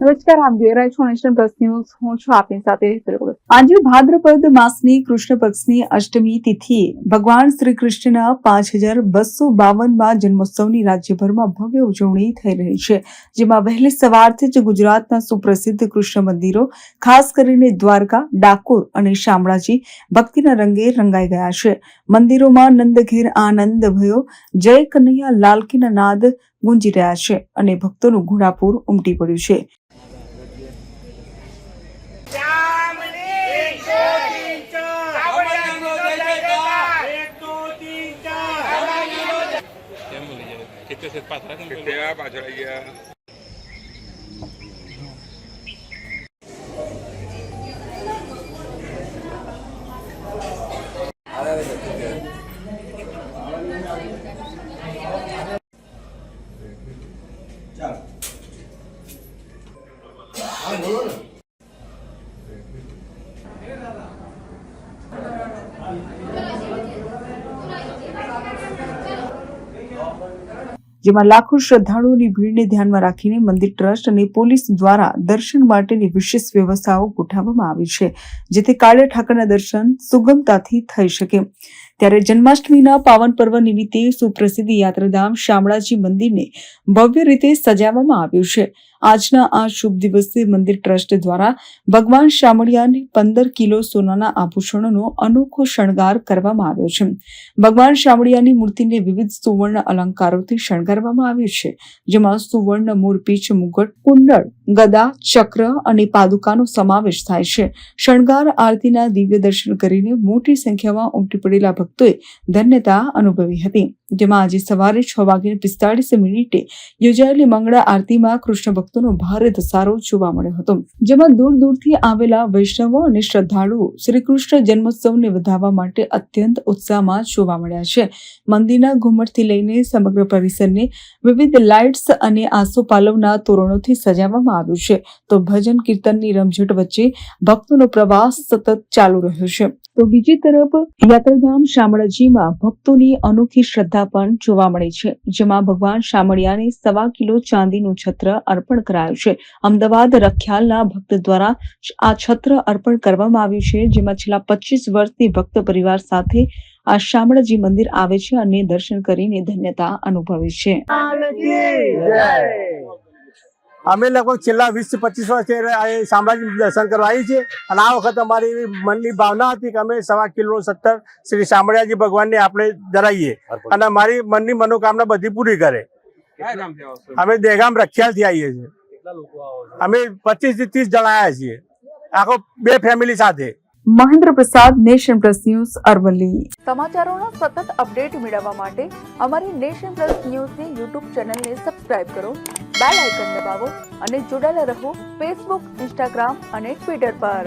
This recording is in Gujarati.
નમસ્કાર, આપ જોઈ રહ્યા છો નેશન પ્લસ ન્યૂઝ. હું છું આપની સાથે. આજે ભાદ્રપદ માસની કૃષ્ણ પક્ષની અષ્ટમી તિથિએ ભગવાન શ્રી કૃષ્ણના 5252માં જન્મોત્સવની રાજ્યભરમાં ભવ્ય ઉજવણી થઈ રહી છે, જેમાં વહેલી સવારથી જ ગુજરાતના સુપ્રસિદ્ધ કૃષ્ણ મંદિરો, ખાસ કરીને દ્વારકા, ડાકોર અને શામળાજી ભક્તિના રંગે રંગાઈ ગયા છે. મંદિરોમાં નંદઘેર આનંદ ભયો, જય કનૈયા લાલ કીના નાદ ગુંજી રહ્યા છે અને ભક્તોનું ઘોડાપૂર ઉમટી પડ્યું છે. જેમાં લાખો શ્રદ્ધાળુઓની ભીડને ધ્યાનમાં રાખીને મંદિર ટ્રસ્ટ અને પોલીસ દ્વારા દર્શન માટેની વિશેષ વ્યવસ્થાઓ ગોઠવવામાં આવી છે, જેથી કાળિયા ઠાકરના દર્શન સુગમતાથી થઈ શકે. ત્યારે જન્માષ્ટમીના પાવન પર્વ નિમિત્તે સુપ્રસિદ્ધ યાત્રાધામ શામળાજી મંદિરને ભવ્ય રીતે સજાવવામાં આવ્યું છે. આજના આ શુભ દિવસે મંદિર ટ્રસ્ટ દ્વારા ભગવાન શામળિયાની 15 કિલો સોનાના આભૂષણોનો અનોખો શણગાર કરવામાં આવ્યો છે. ભગવાન શામળિયાની મૂર્તિને વિવિધ સુવર્ણ અલંકારોથી શણગારવામાં આવ્યું છે, જેમાં સુવર્ણ મોરપીંછ, મુગટ, કુંડળ, ગદા, ચક્ર અને પાદુકાનો સમાવેશ થાય છે. શણગાર આરતીના દિવ્ય દર્શન કરીને મોટી સંખ્યામાં ઉમટી પડેલા ભક્તોએ ધન્યતા અનુભવી હતી. જેમાં આજે સવારે 6:45 યોજાયેલી મંગળા આરતીમાં કૃષ્ણ ભક્તોનો ભારે ધસારો જોવા મળ્યો હતો, જેમાં દૂર દૂરથી આવેલા વૈષ્ણવો અને શ્રદ્ધાળુઓ શ્રી કૃષ્ણ જન્મોત્સવને વધાવવા માટે અત્યંત ઉત્સાહમાં જોવા મળ્યા છે. મંદિરના ઘુમ્મટથી લઈને સમગ્ર પરિસરને વિવિધ લાઇટ્સ અને આસોપાલવના તોરણોથી સજાવવામાં આવ્યું છે, તો ભજન કીર્તનની રમઝટ વચ્ચે ભક્તોનો પ્રવાસ સતત ચાલુ રહ્યો છે. તો બીજી તરફ યાત્રાધામ શામળાજીમાં ભક્તોની અનોખી શ્રદ્ધા પણ જોવા મળી છે, જેમાં ભગવાન શામળિયાને 1.25 કિલો ચાંદીનું છત્ર અર્પણ કરાયું છે. અમદાવાદ રખિયાલના ભક્ત દ્વારા આ છત્ર અર્પણ કરવામાં આવ્યું છે, જેમાં છેલ્લા 25 વર્ષથી ભક્ત પરિવાર સાથે આ શામળાજી મંદિર આવે છે અને દર્શન કરીને ધન્યતા અનુભવે છે. અમે લગભગ છેલ્લા 20-25 વર્ષથી શામળાજી દર્શન કરવા આવી છે અને આ વખત અમારી મનની ભાવના હતી કે અમે 1.25 કિલો સત્તર શ્રી શામળિયાજી ભગવાનને આપણે ધરાવીએ અને મારી મનની મનોકામના બધી પૂરી કરે. અમે દહેગામ રખિયાલથી આવીએ છીએ. અમે 25 થી 30 જણા આવ્યા છીએ, આખો 2 ફેમિલી સાથે. મહેન્દ્ર પ્રસાદ, નેશન પ્લસ ન્યૂઝ, અરવલ્લી. સમાચારોના સતત અપડેટ મેળવવા માટે અમારી નેશન પ્લસ ન્યૂઝની યુટ્યુબ ચેનલને સબસ્ક્રાઇબ કરો, બેલ આઇકન દબાવો અને જોડાયેલા રહો ફેસબુક, ઇન્સ્ટાગ્રામ અને ટ્વિટર પર.